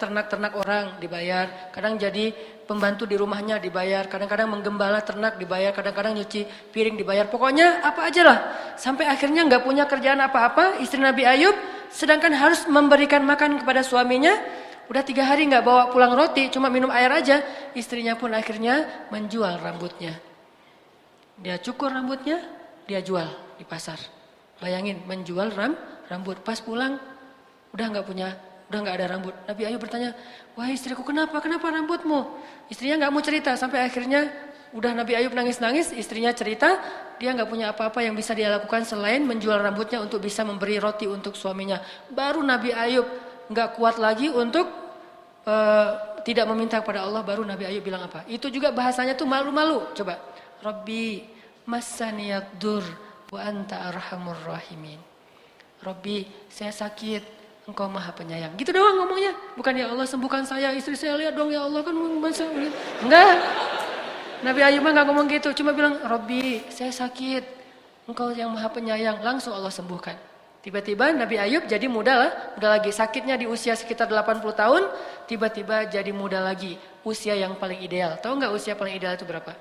ternak-ternak orang dibayar, kadang jadi pembantu di rumahnya dibayar, kadang-kadang menggembala ternak dibayar, kadang-kadang nyuci piring dibayar. Pokoknya apa aja lah. Sampai akhirnya nggak punya kerjaan apa-apa istri Nabi Ayub, sedangkan harus memberikan makan kepada suaminya. Udah 3 hari nggak bawa pulang roti, cuma minum air aja. Istrinya pun akhirnya menjual rambutnya. Dia cukur rambutnya, dia jual di pasar. Bayangin menjual rambut. Pas pulang udah nggak ada rambut. Nabi Ayub bertanya, wah istriku kenapa rambutmu? Istrinya nggak mau cerita. Sampai akhirnya udah Nabi Ayub nangis-nangis. Istrinya cerita, dia nggak punya apa-apa yang bisa dia lakukan selain menjual rambutnya untuk bisa memberi roti untuk suaminya. Baru Nabi Ayub nggak kuat lagi untuk tidak meminta kepada Allah. Baru Nabi Ayub bilang apa? Itu juga bahasanya tuh malu-malu. Coba, Rabbi massaniyad dur wa anta arhamur rahimin. Rabbi saya sakit, Engkau maha penyayang. Gitu doang ngomongnya. Bukan ya Allah sembuhkan saya, istri saya lihat dong ya Allah kan. Enggak. Nabi Ayub mah nggak ngomong gitu. Cuma bilang Rabbi saya sakit, Engkau yang maha penyayang. Langsung Allah sembuhkan. Tiba-tiba Nabi Ayub jadi muda lagi. Sakitnya di usia sekitar 80 tahun. Tiba-tiba jadi muda lagi. Usia yang paling ideal. Tahu nggak usia paling ideal itu berapa?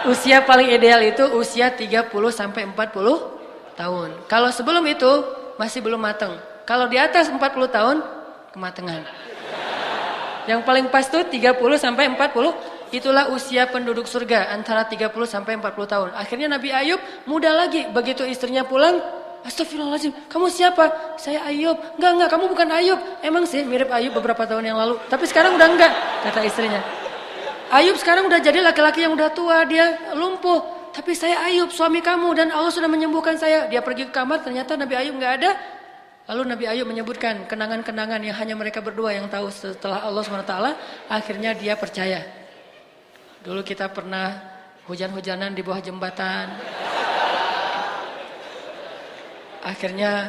Usia paling ideal itu usia 30 sampai 40 tahun. Kalau sebelum itu masih belum matang. Kalau di atas 40 tahun kematangan. Yang paling pas tuh 30 sampai 40. Itulah usia penduduk surga antara 30 sampai 40 tahun. Akhirnya Nabi Ayub muda lagi. Begitu istrinya pulang, astagfirullahaladzim, kamu siapa? Saya Ayub. Enggak, kamu bukan Ayub. Emang sih mirip Ayub beberapa tahun yang lalu. Tapi sekarang udah enggak, kata istrinya. Ayub sekarang udah jadi laki-laki yang udah tua, dia lumpuh. Tapi saya Ayub, suami kamu, dan Allah sudah menyembuhkan saya. Dia pergi ke kamar, ternyata Nabi Ayub enggak ada. Lalu Nabi Ayub menyebutkan kenangan-kenangan yang hanya mereka berdua yang tahu. Setelah Allah SWT, akhirnya dia percaya. Dulu kita pernah hujan-hujanan di bawah jembatan. Akhirnya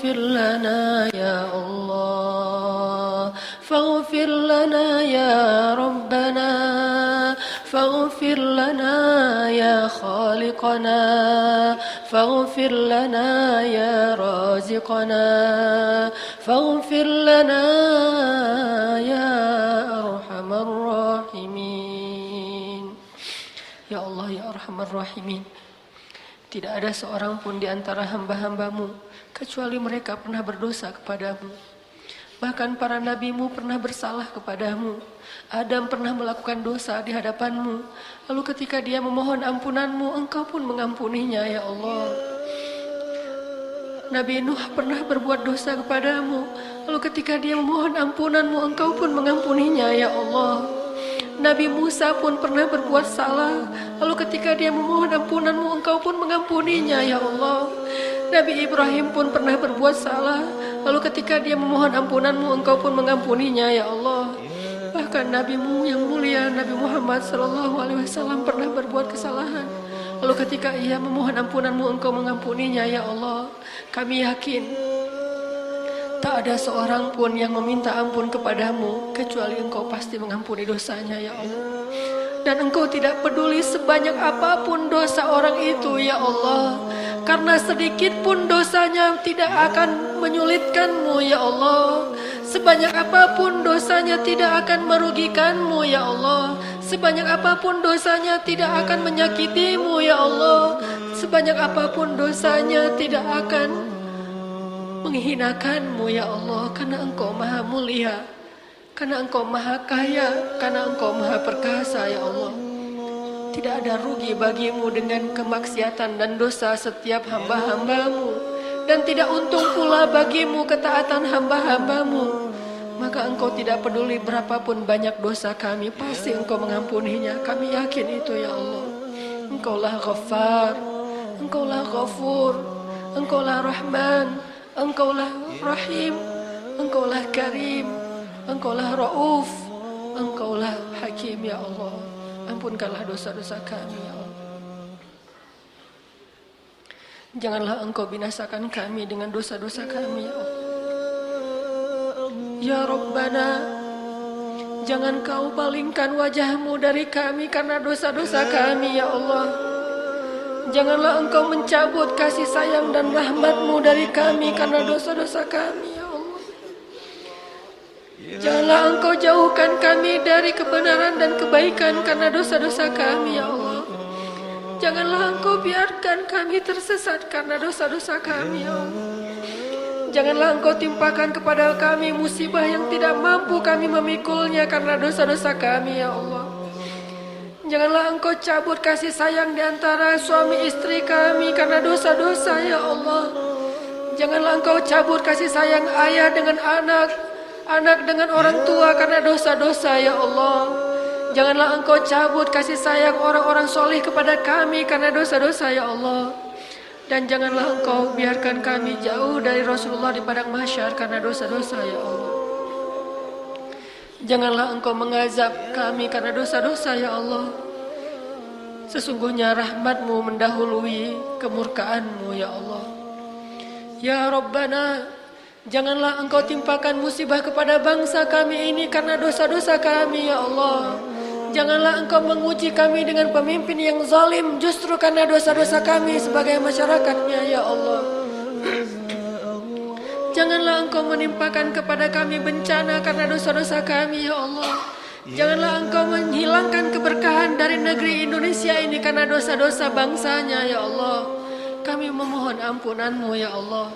فاغفر لنا يا الله فاغفر لنا يا ربنا فاغفر لنا يا خالقنا فاغفر لنا يا رازقنا فاغفر لنا يا أرحم الراحمين. Ya Allah, ya Arhamar Rahimin, tidak ada seorang pun di antara hamba-hambamu kecuali mereka pernah berdosa kepadamu. Bahkan para nabimu pernah bersalah kepadamu. Adam pernah melakukan dosa di hadapanmu. Lalu ketika dia memohon ampunanmu, engkau pun mengampuninya, ya Allah. Nabi Nuh pernah berbuat dosa kepadamu. Lalu ketika dia memohon ampunanmu, engkau pun mengampuninya, ya Allah. Nabi Musa pun pernah berbuat salah. Lalu ketika dia memohon ampunanmu, engkau pun mengampuninya, ya Allah. Nabi Ibrahim pun pernah berbuat salah. Lalu ketika dia memohon ampunanmu, engkau pun mengampuninya, ya Allah. Bahkan nabimu yang mulia, Nabi Muhammad SAW pernah berbuat kesalahan. Lalu ketika ia memohon ampunanmu, engkau mengampuninya, ya Allah. Kami yakin tak ada seorang pun yang meminta ampun kepadamu kecuali engkau pasti mengampuni dosanya, ya Allah. Dan engkau tidak peduli sebanyak apapun dosa orang itu, ya Allah. Karena sedikit pun dosanya tidak akan menyulitkanmu, ya Allah. Sebanyak apapun dosanya tidak akan merugikanmu, ya Allah. Sebanyak apapun dosanya tidak akan menyakitimu, ya Allah. Sebanyak apapun dosanya tidak akan menghinakanmu, ya Allah. Karena engkau maha mulia, karena engkau maha kaya, karena engkau maha perkasa, ya Allah. Tidak ada rugi bagimu dengan kemaksiatan dan dosa setiap hamba-hambamu, dan tidak untung pula bagimu ketaatan hamba-hambamu. Maka engkau tidak peduli berapapun banyak dosa kami, pasti engkau mengampuninya. Kami yakin itu, ya Allah. Engkaulah Ghaffar, engkaulah Ghafur, engkaulah Rahman, engkaulah Rahim, engkaulah Karim, engkaulah Rauf, engkaulah Hakim, ya Allah. Ampunkanlah dosa-dosa kami, ya Allah. Janganlah engkau binasakan kami dengan dosa-dosa kami, ya Allah. Ya Rabbana, jangan kau palingkan wajahmu dari kami karena dosa-dosa kami, ya Allah. Janganlah engkau mencabut kasih sayang dan rahmatmu dari kami karena dosa-dosa kami, ya Allah. Janganlah engkau jauhkan kami dari kebenaran dan kebaikan karena dosa-dosa kami, ya Allah. Janganlah engkau biarkan kami tersesat karena dosa-dosa kami, ya Allah. Janganlah engkau timpakan kepada kami musibah yang tidak mampu kami memikulnya karena dosa-dosa kami, ya Allah. Janganlah engkau cabut kasih sayang di antara suami istri kami karena dosa-dosa, ya Allah. Janganlah engkau cabut kasih sayang ayah dengan anak, anak dengan orang tua karena dosa-dosa, ya Allah. Janganlah engkau cabut kasih sayang orang-orang soleh kepada kami karena dosa-dosa, ya Allah. Dan janganlah engkau biarkan kami jauh dari Rasulullah di padang mahsyar karena dosa-dosa, ya Allah. Janganlah engkau mengazab kami karena dosa-dosa, ya Allah. Sesungguhnya rahmatmu mendahului kemurkaanmu, ya Allah. Ya Rabbana, janganlah engkau timpakan musibah kepada bangsa kami ini karena dosa-dosa kami, ya Allah. Janganlah engkau menguji kami dengan pemimpin yang zalim justru karena dosa-dosa kami sebagai masyarakatnya, ya Allah. Janganlah engkau menimpakan kepada kami bencana karena dosa-dosa kami, ya Allah. Janganlah engkau menghilangkan keberkahan dari negeri Indonesia ini karena dosa-dosa bangsanya, ya Allah. Kami memohon ampunanmu, ya Allah.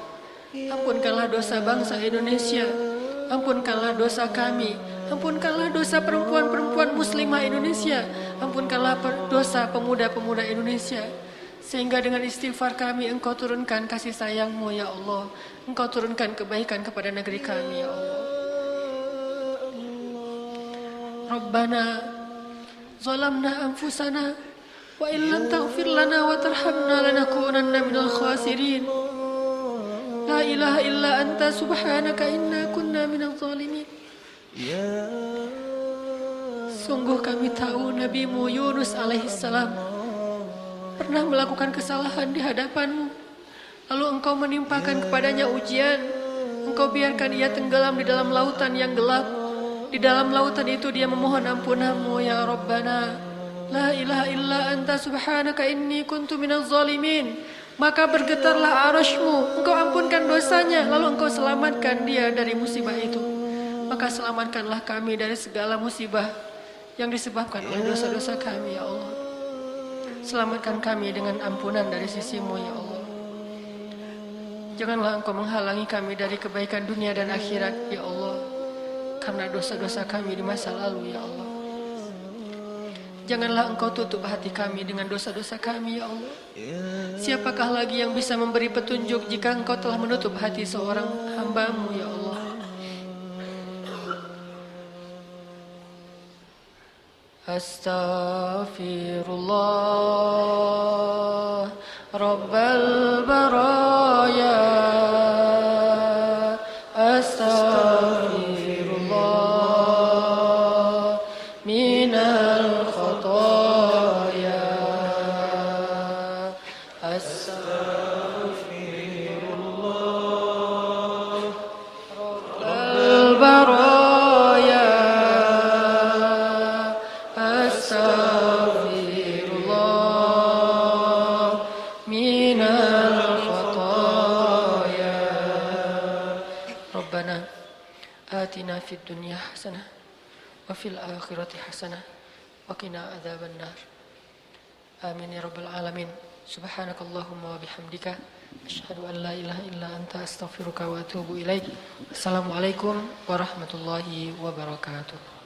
Ampunkanlah dosa bangsa Indonesia. Ampunkanlah dosa kami. Ampunkanlah dosa perempuan-perempuan muslimah Indonesia. Ampunkanlah dosa pemuda-pemuda Indonesia. Sehingga dengan istighfar kami engkau turunkan kasih sayangmu, ya Allah. Engkau turunkan kebaikan kepada negeri kami, ya Allah. Rabbana zalamna anfusana wa illam taghfir lana wa tarhamna lanakunanna minal khasirin. La ilaha illa anta subhanaka inna kunna minadh zalimin. Sungguh kami tahu Nabimu Yunus alaihissalam pernah melakukan kesalahan di hadapanmu. Lalu Engkau menimpakan kepadanya ujian. Engkau biarkan ia tenggelam di dalam lautan yang gelap. Di dalam lautan itu dia memohon ampunan-Mu ya Rabbana. La ilaha illa anta subhanaka inni kuntu minaz zalimin. Maka bergetarlah arasy-Mu, Engkau ampunkan dosanya, lalu Engkau selamatkan dia dari musibah itu. Maka selamatkanlah kami dari segala musibah yang disebabkan oleh dosa-dosa kami ya Allah. Selamatkan kami dengan ampunan dari sisi-Mu ya Allah. Janganlah Engkau menghalangi kami dari kebaikan dunia dan akhirat ya Allah, karena dosa-dosa kami di masa lalu ya Allah. Janganlah Engkau tutup hati kami dengan dosa-dosa kami ya Allah. Siapakah lagi yang bisa memberi petunjuk jika Engkau telah menutup hati seorang hamba-Mu ya Allah. Astaghfirullah Rabbal baraya. Astaghfirullah minal khataya. Astaghfirullah Rabbal baraya. Astaghfirullah minal khataya. Rabbana atina fid dunya hasanah wa fil akhirati hasanah wa qina adzabannar. Amin ya rabbal alamin. Subhanakallahumma wa bihamdika asyhadu an la ilaha illa anta astaghfiruka wa atubu ilaik. Assalamualaikum warahmatullahi wabarakatuh.